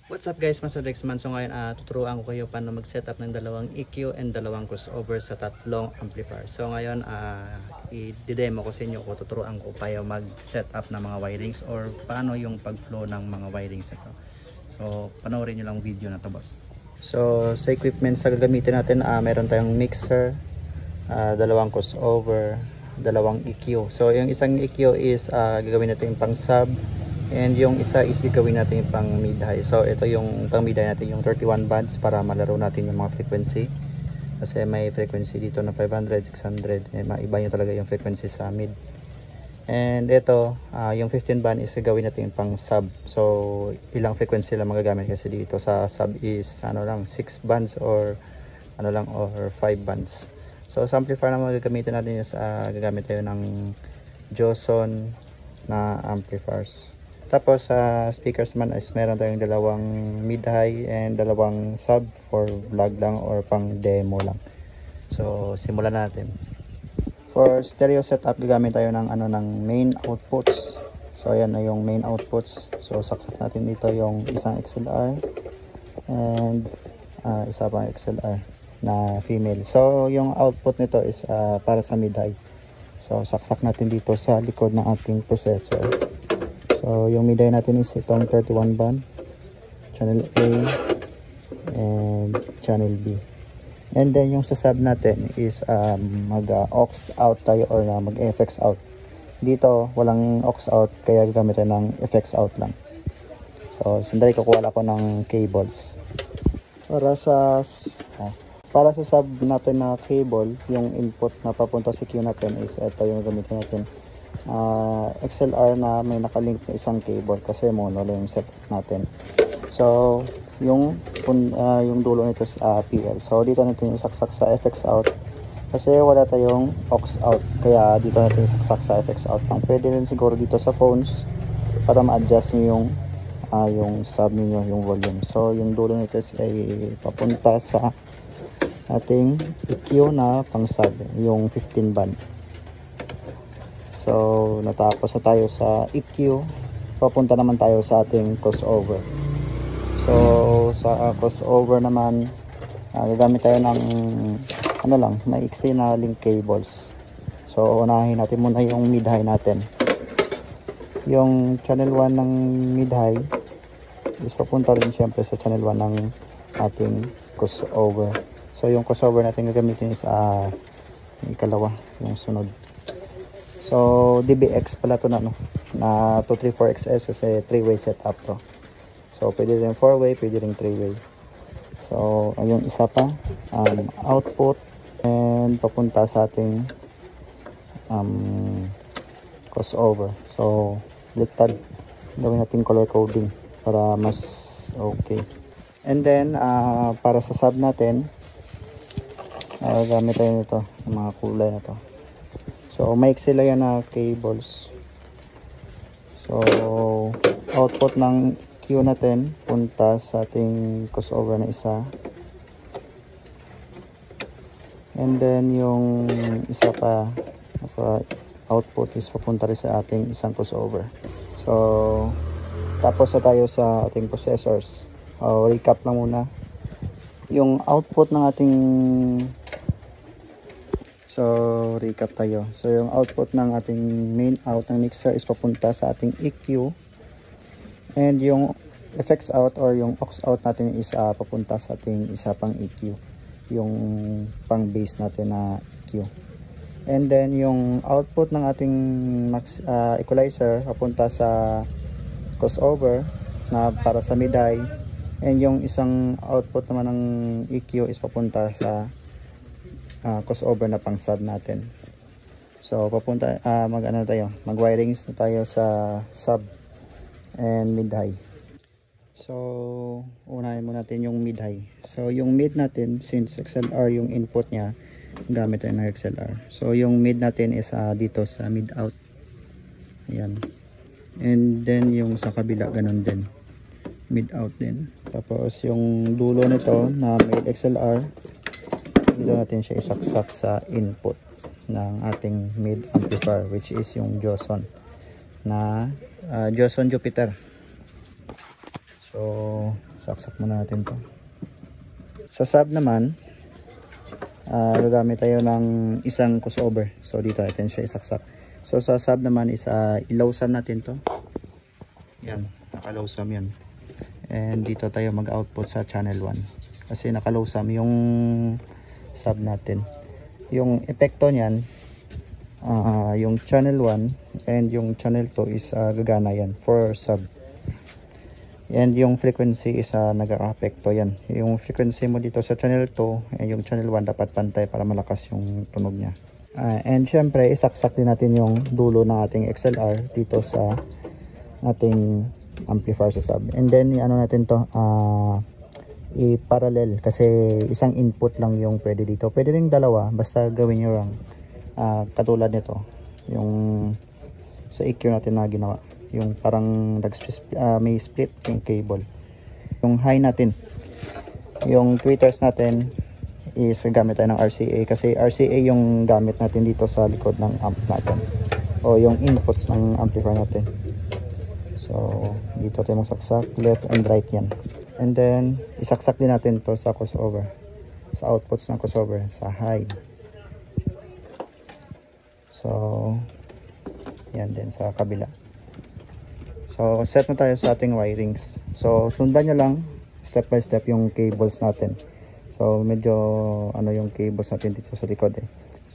What's up guys, Master Dexman. So ngayon tuturuan ko kayo paano mag-setup ng dalawang EQ and dalawang crossover sa tatlong amplifier. So ngayon i-demo ko sa inyo kung tuturuan ko paano mag-setup ng mga wirings or paano yung pag-flow ng mga wirings ito. So panoorin nyo lang video na to, boss. So sa equipment sa gagamitin natin, meron tayong mixer, dalawang crossover, dalawang EQ. So yung isang EQ is gagawin natin pang sub. And yung isa is gawin natin yung pang mid high. So ito yung pang mid high natin, yung 31 bands, para malaro natin yung mga frequency. Kasi may frequency dito na 500, 600. Maiba nyo talaga yung frequency sa mid. And ito, yung 15 band is gawin natin yung pang sub. So ilang frequency lang magagamit kasi dito sa sub is lang 6 bands or or 5 bands. So sa amplifier na magagamitin natin is gagamit tayo ng Joson na amplifiers. Tapos sa speakers naman is meron tayong dalawang mid-high and dalawang sub for vlog lang or pang demo lang. So simulan natin. For stereo setup, gagamit tayo ng ng main outputs. So ayan na yung main outputs. So saksak natin dito yung isang XLR and isa pang XLR na female. So yung output nito is para sa mid-high. So saksak natin dito sa likod ng ating processor. So yung mid-high natin is itong 31 band, channel A and channel B. And then yung sa sub natin is mag-aux out tayo or mag-FX out. Dito walang aux out kaya gagamitin ng FX out lang. So sandali kukuha ko ng cables. Para sa sub natin na cable, yung input na papunta sa EQ natin is ito yung gamitin natin. XLR na may nakalink na isang cable kasi mono lang yung setup natin. So yung dulo nito is PL. So dito natin isaksak sa FX out kasi wala tayong aux out, kaya dito natin isaksak sa FX out lang. Pwede rin siguro dito sa phones para ma-adjust nyo yung sub niyo, yung volume. So yung dulo nito is ay papunta sa ating EQ na pang sub, yung 15 band. So natapos na tayo sa EQ, papunta naman tayo sa ating crossover. So sa crossover naman, gagamit tayo ng maiksi na link cables. So unahin natin muna yung mid-high natin. Yung channel 1 ng mid-high is papunta rin syempre sa channel 1 ng ating crossover. So yung crossover natin gagamitin is ikalawa, yung sunod. So DBX pala to na 234XS kasi 3-way setup to. So pwede rin 4-way, pwede rin 3-way. So ayun, isa pa output and papunta sa ating crossover. So baliktad, gawin natin color coding para mas okay. And then para sa sub natin, gamit tayo nito, ng mga kulay na to. So maiksi lang yan na cables. So output ng Q natin punta sa ating crossover na isa. And then yung isa pa output is papunta rin sa ating isang crossover. So tapos na tayo sa ating processors. Recap lang muna. Yung output ng ating recap tayo. So yung output ng ating main out ng mixer is papunta sa ating EQ. And yung FX out or yung aux out natin is papunta sa ating isa pang EQ. Yung pang bass natin na EQ. And then yung output ng ating equalizer papunta sa crossover na para sa mid-high. And yung isang output naman ng EQ is papunta sa crossover na pang sub natin. So papunta mag-wirings na tayo sa sub and mid-high. So unahin muna natin yung mid-high. So yung mid natin, since XLR yung input niya, gamit tayo ng XLR. So yung mid natin is dito sa mid-out. Ayan. And then yung sa kabila ganun din, mid-out din. Tapos yung dulo nito na may XLR, dito natin siya isaksak sa input ng ating mid amplifier, which is yung Joson na Joson Jupiter. So saksak muna natin to. Sa sub naman, gagamit tayo ng isang crossover. So dito natin siya isaksak. So sa sub naman is i-low sum natin to. Yan, naka-low sum yan. And dito tayo mag-output sa channel 1. Kasi naka-low sum yung sub natin. Yung epekto niyan, yung channel 1 and yung channel 2 is gagana yan for sub. And yung frequency is nag-a-apekto yan. Yung frequency mo dito sa channel 2 and yung channel 1 dapat pantay para malakas yung tunog niya. And syempre isaksak din natin yung dulo ng ating XLR dito sa ating amplifier sa sub. And then ano natin to, i-parallel kasi isang input lang yung pwede dito. Pwede rin dalawa basta gawin nyo lang. Katulad nito yung sa EQ natin na ginawa. Yung parang may split yung cable. Yung high natin, yung tweeters natin is gamit tayo ng RCA kasi RCA yung gamit natin dito sa likod ng amp natin o yung inputs ng amplifier natin. So dito tayo magsaksak left and right yan. And then isaksak din natin to sa crossover, sa outputs ng crossover sa high. So yan din sa kabila. So set na tayo sa ating wirings. So sundan nyo lang step by step yung cables natin. So medyo ano yung cables natin dito sa likod eh.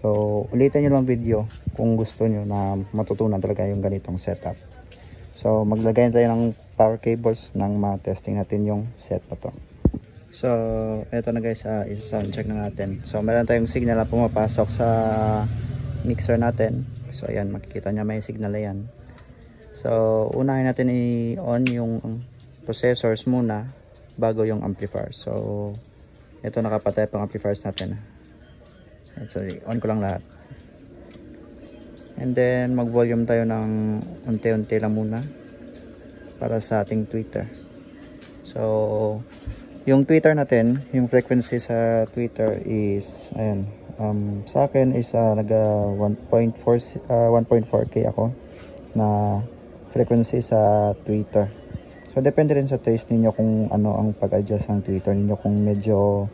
So ulitin nyo lang video kung gusto nyo na matutunan talaga yung ganitong setup. So maglagay na tayo ng power cables nang ma-testing natin yung set na to. So eto na guys, isa-sound check na natin. So meron tayong signal na pumapasok sa mixer natin. So ayan, makikita nyo may signal na yan. So unahin natin i-on yung processors muna bago yung amplifier. So ito nakapatay pang amplifiers natin. Sorry, on ko lang lahat. And then mag-volume tayo ng unti-unti lang muna para sa ating tweeter. So yung tweeter natin, yung frequency sa tweeter is ayan, sa akin is naga 1.4k ako na frequency sa tweeter. So depende rin sa taste ninyo kung ano ang pag-adjust ng tweeter ninyo, kung medyo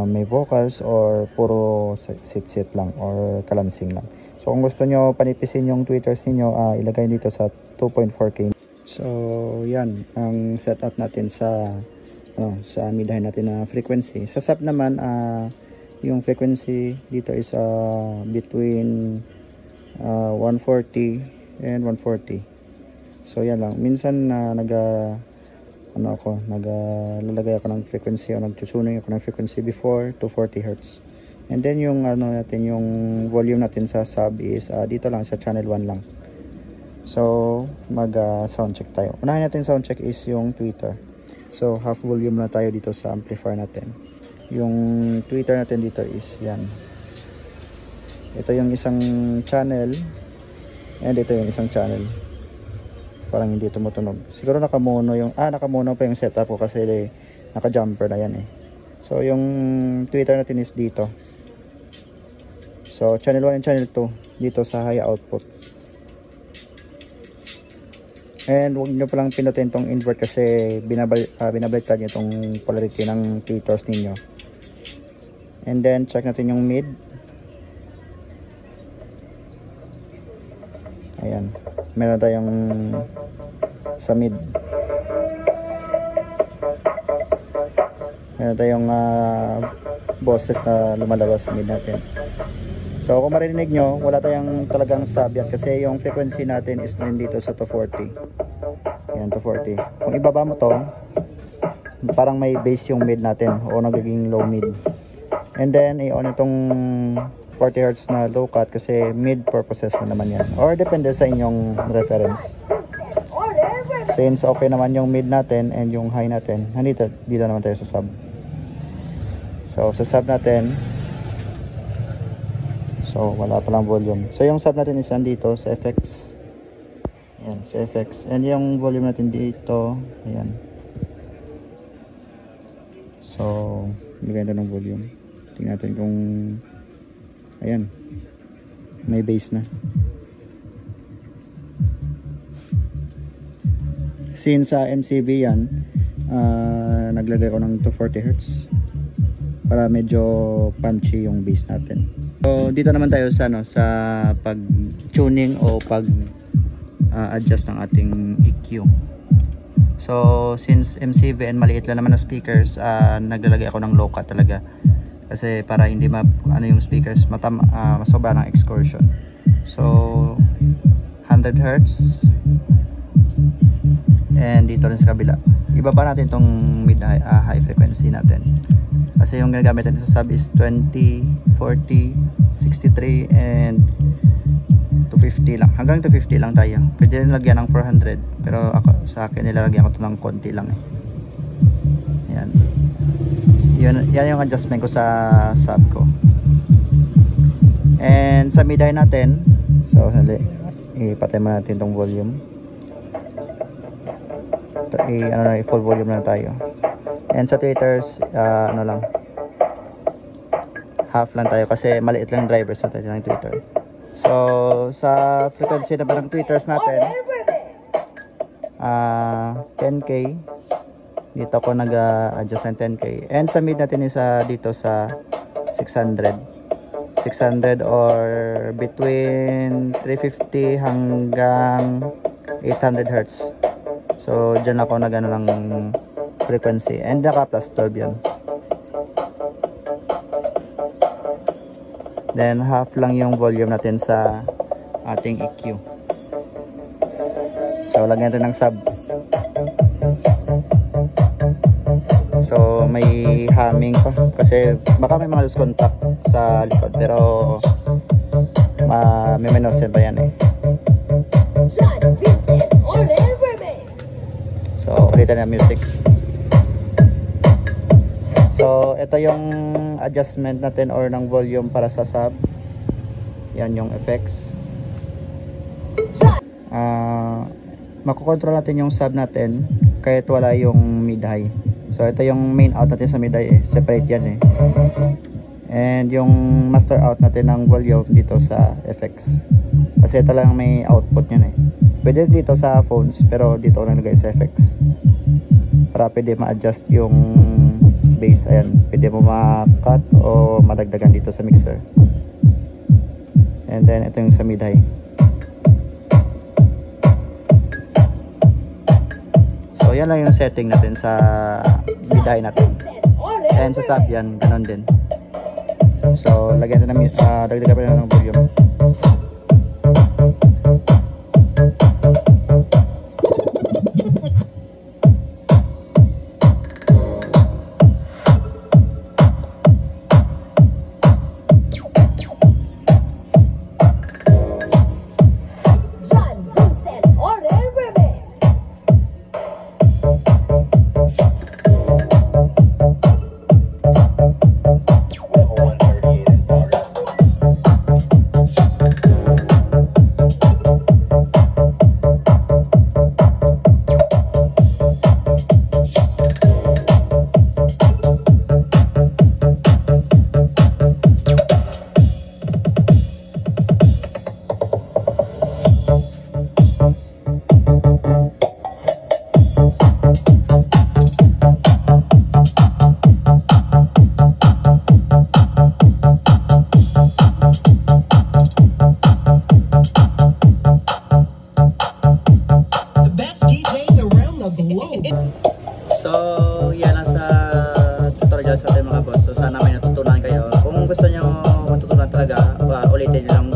may vocals or puro sit-sit lang or kalansing lang. So kung gusto nyo panipisin yung tweeters ninyo, ilagay dito sa 2.4k. So yan ang setup natin sa sa midahin natin na frequency. Sa sub naman, yung frequency dito is between 140 and 140. So yan lang. Minsan naglalagay ako ng frequency o nagtutuning ako ng frequency before to 40 Hz. And then yung natin, yung volume natin sa sub is dito lang sa channel 1 lang. So mag sound check tayo. Unahin natin sound check is yung tweeter. So half volume na tayo dito sa amplifier natin. Yung tweeter natin dito is yan. Ito yung isang channel and ito yung isang channel. Parang hindi tumutunog. Siguro nakamono yung nakamono pa yung setup ko kasi naka-jumper na yan eh. So yung tweeter natin is dito. So channel 1 and channel 2 dito sa high output. And huwag nyo palang pinutin tong invert kasi binabaliktad nyo itong polarity ng tweeters ninyo. And then check natin yung mid. Ayan, meron tayong sa mid. Meron tayong bosses na lumalabas sa mid natin. So kung marinig nyo, wala tayong talagang sabian kasi yung frequency natin is nandito sa 240. Ayan, 240. Kung ibaba mo to, parang may bass yung mid natin o nagiging low mid. And then i-on itong 40 Hz na low cut kasi mid purposes na naman yan. Or depende sa inyong reference. Since okay naman yung mid natin and yung high natin, dito naman tayo sa sub. So sa sub natin, so wala palang volume. So yung sub natin is nandito sa FX. Ayan, sa FX. And yung volume natin dito, ayan. So bigyan natin ng volume. Tingnan natin kung ayan, may bass na. since sa MCB yan, naglagay ko ng 240 Hz para medyo punchy yung bass natin. So dito naman tayo sa sa pag tuning o pag adjust ng ating EQ. So since MCB and maliit lang naman na speakers, naglalagay ako ng low cut talaga kasi para hindi ano yung speakers masobra ng excursion. So 100 Hz, and dito rin sa kabila ibaba natin tong mid high frequency natin kasi yung ginagamit natin sa sub is 20, 40, 63 and 250 lang. Hanggang 250 lang tayo. Pwede rin lagyan ng 400 pero ako, sa akin nilalagyan ko ito ng konti lang yan yung adjustment ko sa sub ko. And sa mid high natin, so ipatay mo natin itong volume. Full volume na tayo. And sa tweeters, ano lang, half lang tayo kasi maliit lang drivers natin ng tweeter. So sa frequency na ng tweeters natin, 10k. Dito ako nag-adjust ng 10k. And sa mid natin is dito sa 600 or between 350 hanggang 800 Hz. So dyan ako nag-ano lang frequency, and naka plus 12 yun. Then half lang yung volume natin sa ating EQ. So lagyan natin ng sub. So may humming pa kasi baka may mga loose contact sa likod, pero may menosen pa yan So ulitin na music. So ito yung adjustment natin or ng volume para sa sub. Yan yung effects. Makokontrol natin yung sub natin kahit wala yung mid high. So ito yung main out natin sa mid high separate yan And yung master out natin ng volume dito sa effects. Kasi ito lang may output yan Pwede dito sa phones pero dito ko nalagay sa effects. Para pwede ma-adjust yung bass. Ayan, pwede mo ma-cut o madagdagan dito sa mixer. And then ito yung sa mid high. So yan lang yung setting natin sa mid high natin. And sa sub yan, ganun din. So lagyan natin ng dagdagan pa ng volume. So yan lang sa tutorial sa ating mga boss. So sana may natutunan kayo. Kung gusto nyo matutunan talaga, ulitin nyo lang